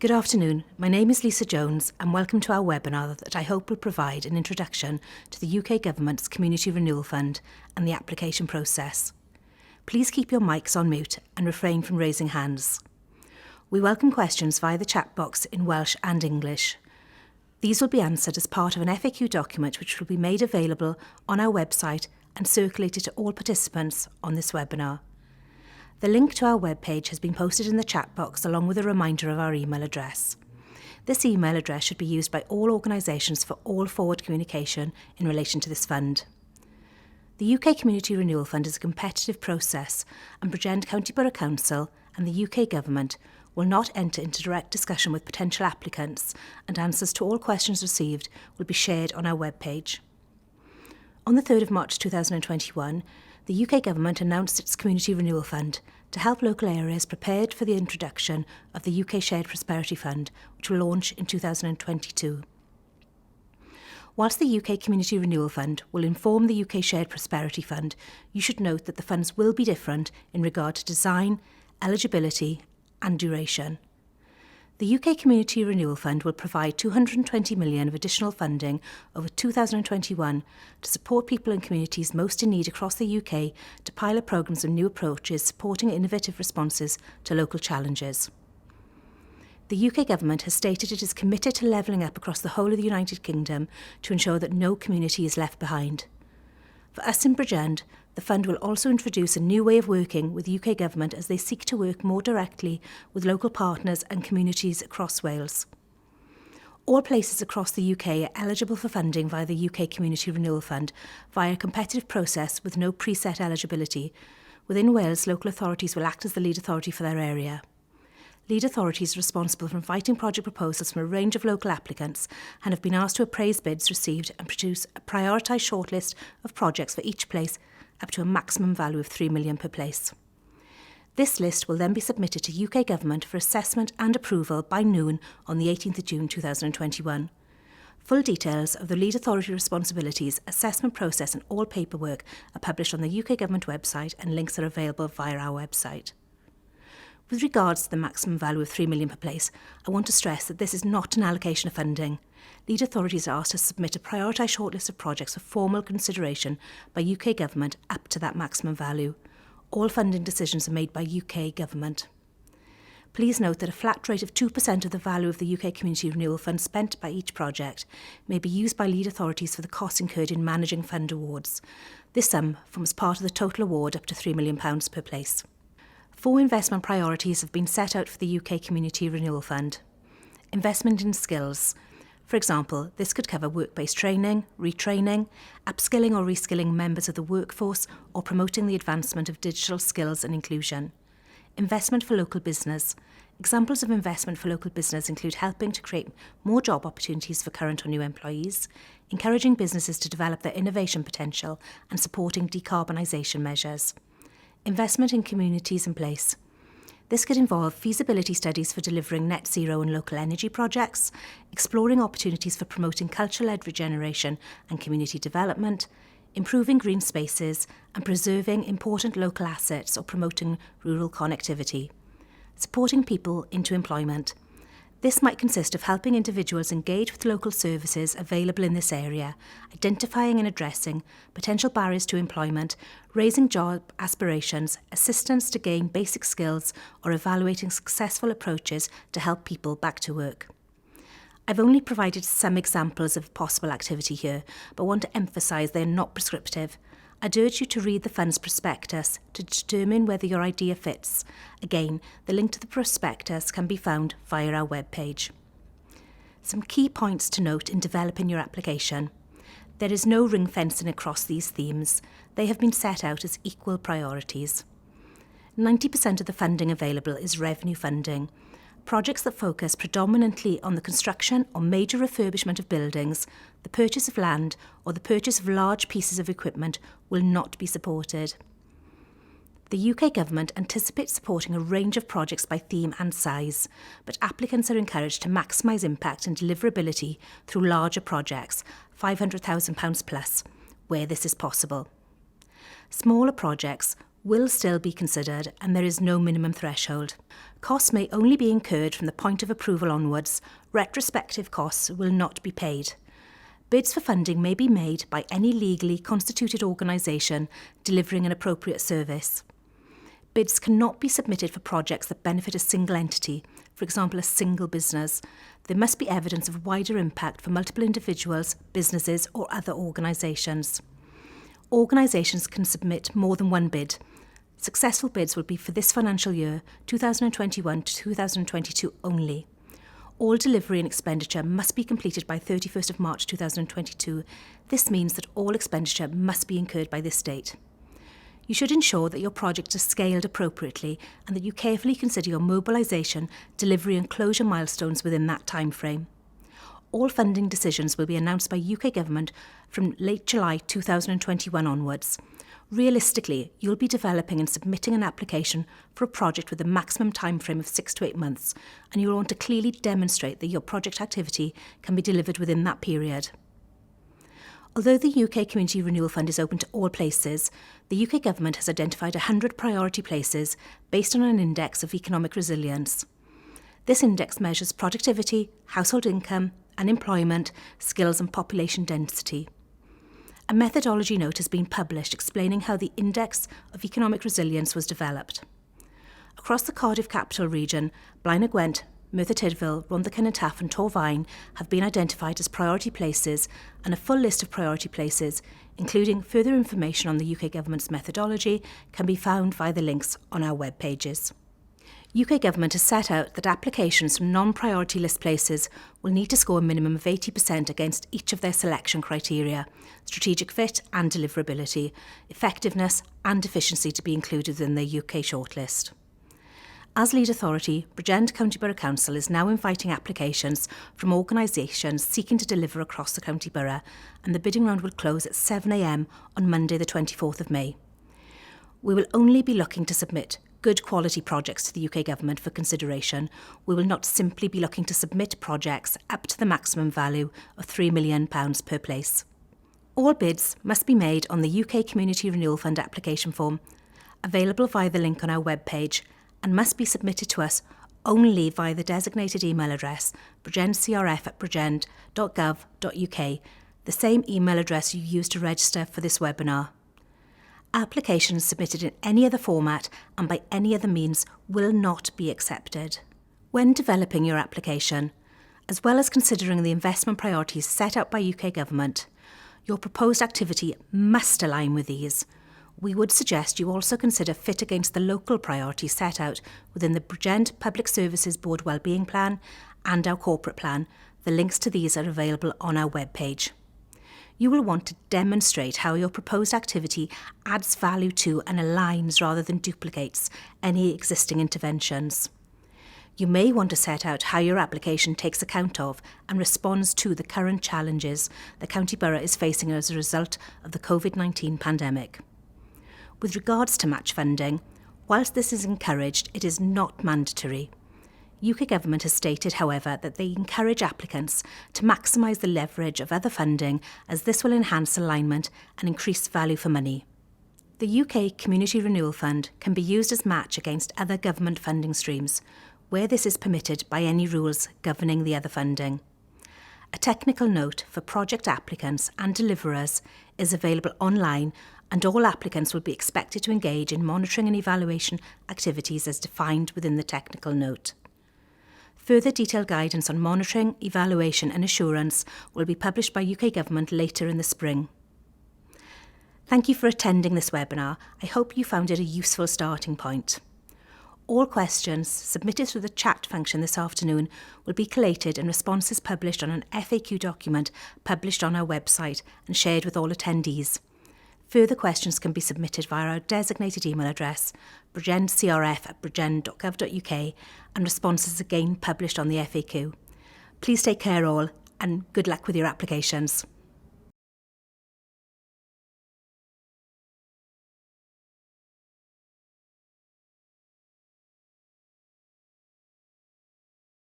Good afternoon, my name is Lisa Jones and welcome to our webinar that I hope will provide an introduction to the UK Government's Community Renewal Fund and the application process. Please keep your mics on mute and refrain from raising hands. We welcome questions via the chat box in Welsh and English. These will be answered as part of an FAQ document which will be made available on our website and circulated to all participants on this webinar. The link to our webpage has been posted in the chat box along with a reminder of our email address. This email address should be used by all organisations for all forward communication in relation to this fund. The UK Community Renewal Fund is a competitive process and Bridgend County Borough Council and the UK Government will not enter into direct discussion with potential applicants, and answers to all questions received will be shared on our webpage. On the 3rd of March 2021, the UK Government announced its Community Renewal Fund to help local areas prepared for the introduction of the UK Shared Prosperity Fund, which will launch in 2022. Whilst the UK Community Renewal Fund will inform the UK Shared Prosperity Fund, you should note that the funds will be different in regard to design, eligibility and duration. The UK Community Renewal Fund will provide £220 million of additional funding over 2021 to support people and communities most in need across the UK to pilot programmes and new approaches supporting innovative responses to local challenges. The UK Government has stated it is committed to levelling up across the whole of the United Kingdom to ensure that no community is left behind. For us in Bridgend, the fund will also introduce a new way of working with the UK Government as they seek to work more directly with local partners and communities across Wales. All places across the UK are eligible for funding via the UK Community Renewal Fund via a competitive process with no preset eligibility. Within Wales, local authorities will act as the lead authority for their area. Lead authorities are responsible for inviting project proposals from a range of local applicants and have been asked to appraise bids received and produce a prioritised shortlist of projects for each place up to a maximum value of £3 million per place. This list will then be submitted to UK Government for assessment and approval by noon on the 18th of June 2021. Full details of the lead authority responsibilities, assessment process and all paperwork are published on the UK Government website and links are available via our website. With regards to the maximum value of £3 million per place, I want to stress that this is not an allocation of funding. Lead authorities are asked to submit a prioritised shortlist of projects for formal consideration by UK Government up to that maximum value. All funding decisions are made by UK Government. Please note that a flat rate of 2% of the value of the UK Community Renewal Fund spent by each project may be used by lead authorities for the costs incurred in managing fund awards. This sum forms part of the total award up to £3 million per place. 4 investment priorities have been set out for the UK Community Renewal Fund. Investment in skills. For example, this could cover work-based training, retraining, upskilling or reskilling members of the workforce, or promoting the advancement of digital skills and inclusion. Investment for local business. Examples of investment for local business include helping to create more job opportunities for current or new employees, encouraging businesses to develop their innovation potential, and supporting decarbonisation measures. Investment in communities in place. This could involve feasibility studies for delivering net zero and local energy projects, exploring opportunities for promoting culture-led regeneration and community development, improving green spaces and preserving important local assets or promoting rural connectivity, supporting people into employment. This might consist of helping individuals engage with local services available in this area, identifying and addressing potential barriers to employment, raising job aspirations, assistance to gain basic skills, or evaluating successful approaches to help people back to work. I've only provided some examples of possible activity here, but want to emphasise they are not prescriptive. I'd urge you to read the fund's prospectus to determine whether your idea fits. Again, the link to the prospectus can be found via our webpage. Some key points to note in developing your application. There is no ring fencing across these themes. They have been set out as equal priorities. 90% of the funding available is revenue funding. Projects that focus predominantly on the construction or major refurbishment of buildings, the purchase of land, or the purchase of large pieces of equipment will not be supported. The UK Government anticipates supporting a range of projects by theme and size, but applicants are encouraged to maximise impact and deliverability through larger projects, £500,000 plus, where this is possible. Smaller projects will still be considered and there is no minimum threshold. Costs may only be incurred from the point of approval onwards. Retrospective costs will not be paid. Bids for funding may be made by any legally constituted organisation delivering an appropriate service. Bids cannot be submitted for projects that benefit a single entity, for example, a single business. There must be evidence of wider impact for multiple individuals, businesses or other organisations. Organisations can submit more than one bid. Successful bids will be for this financial year, 2021 to 2022 only. All delivery and expenditure must be completed by 31st of March 2022. This means that all expenditure must be incurred by this date. You should ensure that your project is scaled appropriately and that you carefully consider your mobilisation, delivery and closure milestones within that timeframe. All funding decisions will be announced by UK Government from late July 2021 onwards. Realistically, you'll be developing and submitting an application for a project with a maximum timeframe of 6 to 8 months, and you'll want to clearly demonstrate that your project activity can be delivered within that period. Although the UK Community Renewal Fund is open to all places, the UK Government has identified 100 priority places based on an index of economic resilience. This index measures productivity, household income, unemployment, skills and population density. A methodology note has been published explaining how the Index of Economic Resilience was developed. Across the Cardiff capital region, Blaen y Gwent, Merthyr Tydfil, Rhondda Cynon Taf and Torfaen have been identified as priority places, and a full list of priority places, including further information on the UK Government's methodology, can be found via the links on our web pages. UK Government has set out that applications from non-priority list places will need to score a minimum of 80% against each of their selection criteria: strategic fit and deliverability, effectiveness and efficiency to be included within the UK shortlist. As lead authority, Bridgend County Borough Council is now inviting applications from organisations seeking to deliver across the county borough, and the bidding round will close at 7 a.m. on Monday the 24th of May. We will only be looking to submit good quality projects to the UK Government for consideration. We will not simply be looking to submit projects up to the maximum value of £3 million per place. All bids must be made on the UK Community Renewal Fund application form, available via the link on our webpage, and must be submitted to us only via the designated email address bridgendcrf@bridgend.gov.uk, the same email address you used to register for this webinar. Applications submitted in any other format and by any other means will not be accepted. When developing your application, as well as considering the investment priorities set out by UK Government, your proposed activity must align with these. We would suggest you also consider fit against the local priorities set out within the Bridgend Public Services Board Wellbeing Plan and our Corporate Plan. The links to these are available on our webpage. You will want to demonstrate how your proposed activity adds value to and aligns rather than duplicates any existing interventions. You may want to set out how your application takes account of and responds to the current challenges the County Borough is facing as a result of the COVID-19 pandemic. With regards to match funding, whilst this is encouraged, it is not mandatory. UK Government has stated, however, that they encourage applicants to maximise the leverage of other funding, as this will enhance alignment and increase value for money. The UK Community Renewal Fund can be used as match against other government funding streams, where this is permitted by any rules governing the other funding. A technical note for project applicants and deliverers is available online, and all applicants will be expected to engage in monitoring and evaluation activities as defined within the technical note. Further detailed guidance on monitoring, evaluation and assurance will be published by UK Government later in the spring. Thank you for attending this webinar. I hope you found it a useful starting point. All questions submitted through the chat function this afternoon will be collated and responses published on an FAQ document published on our website and shared with all attendees. Further questions can be submitted via our designated email address, bridgendcrf@bridgend.gov.uk, and responses again published on the FAQ. Please take care all, and good luck with your applications.